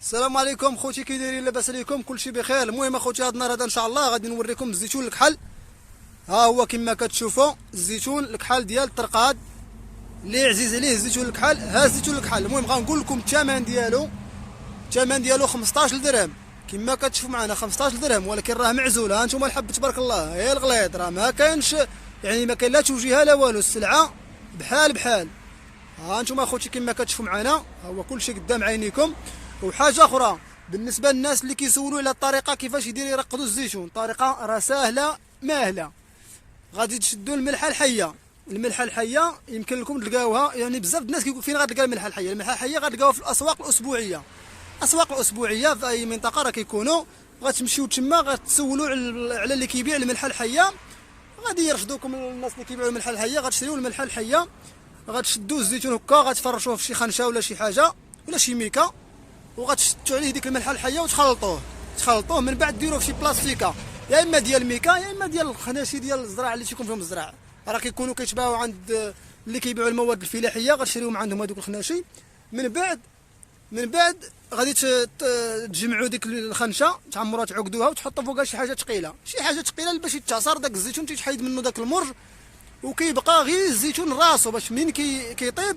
السلام عليكم خوتي، كي دايرين؟ لاباس عليكم؟ كلشي بخير. المهم اخوتي، هذا النهار هذا ان شاء الله غادي نوريكم الزيتون الكحل. ها هو كما كتشوفوا الزيتون الكحل ديال الطرقاد اللي عزيز عليه الزيتون الكحل. ها الزيتون الكحل، المهم غنقول لكم الثمن ديالو. الثمن ديالو 15 درهم كما كتشوفوا معنا، 15 درهم، ولكن راه معزول. ها انتم الحب تبارك الله، هي الغليظ راه ما كاينش، يعني ما كاين لا توجيه لا والو، السلعه بحال بحال. ها انتم اخوتي كما كتشوفوا معنا، ها هو كلشي قدام عينيكم. وحاجه اخرى بالنسبه للناس اللي كيسولوا على الطريقه كيفاش يديروا يرقدوا الزيتون، الطريقه راه ساهله ماهله. غادي تشدوا الملحه الحيه. الملحه الحيه يمكن لكم تلقاوها، يعني بزاف الناس كيقول فين غتلقى الملحه الحيه. الملحه الحيه غتلقاوها في الاسواق الاسبوعيه. الاسواق الاسبوعيه في اي منطقه راه كيكونوا. غتمشيو تما غتسولوا على اللي كيبيع الملحه الحيه، غادي يرشدوكم الناس اللي كيبيعوا الملحه الحيه. غتشريو الملحه الحيه، غتشدوا الزيتون هكا، غتفرشوه في شي خنشه ولا شي حاجه ولا شي ميكا، وغتشتوا عليه ديك الملحه الحيه وتخلطوه. من بعد ديروه في شي بلاستيكه، يا اما ديال الميكا يا اما ديال الخناشي ديال الزراع اللي تيكون فيهم الزراع. راه كيكونوا كيتباعوا عند اللي كيبيعوا المواد الفلاحيه، غتشريوهم عندهم هذوك الخناشي. من بعد غادي تجمعوا ديك الخنشه، تعمروها تعقدوها وتحطوا فوقها شي حاجه ثقيله، باش يتعصر داك الزيتون، تيتحيد منه داك المرج، وكيبقى غير الزيتون راسو، باش من كيطيب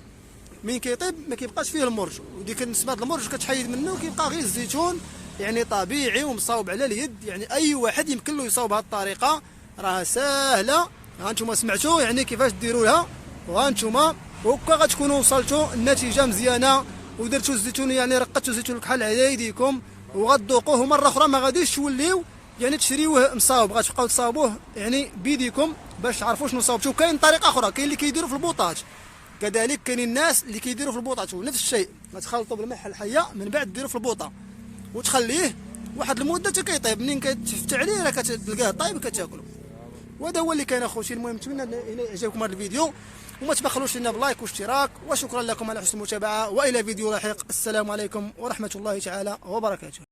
ما كيبقاش فيه المرج، وديك نسبه المرج كتحيد منه، وكيبقى غير الزيتون يعني طبيعي ومصاوب على اليد. يعني اي واحد يمكن له يصاوب هذه الطريقه، راه ساهله. ها انتم سمعتوا يعني كيفاش ديروها، وها انتم وهكا غتكونوا وصلتوا النتيجه مزيانه، ودرتوا الزيتون، يعني رقدتوا الزيتون الكحل على يديكم، وغتذوقوه مره اخرى. ما غاديش توليو يعني تشريوه مصاوب، غتبقاو تصاوبوه يعني بيديكم باش تعرفوا شنو صاوبتوا. كاين طريقه اخرى، كاين اللي كيديروا في البوطاج، كذلك كاين الناس اللي كيديروا في البوطاج ونفس الشيء. غتخلطوا بالملحه الحيه، من بعد ديروا في البوطه وتخليه واحد المده حتى كيطيب. منين كتفتح عليه راه كتلقاه طايب كتاكلوا. وهذا هو اللي كان اخوتي. المهم نتمنى الى اعجابكم هذا الفيديو، وما تبخلوش لنا بلايك واشتراك، وشكرا لكم على حسن المتابعه، والى فيديو لاحق. السلام عليكم ورحمه الله تعالى وبركاته.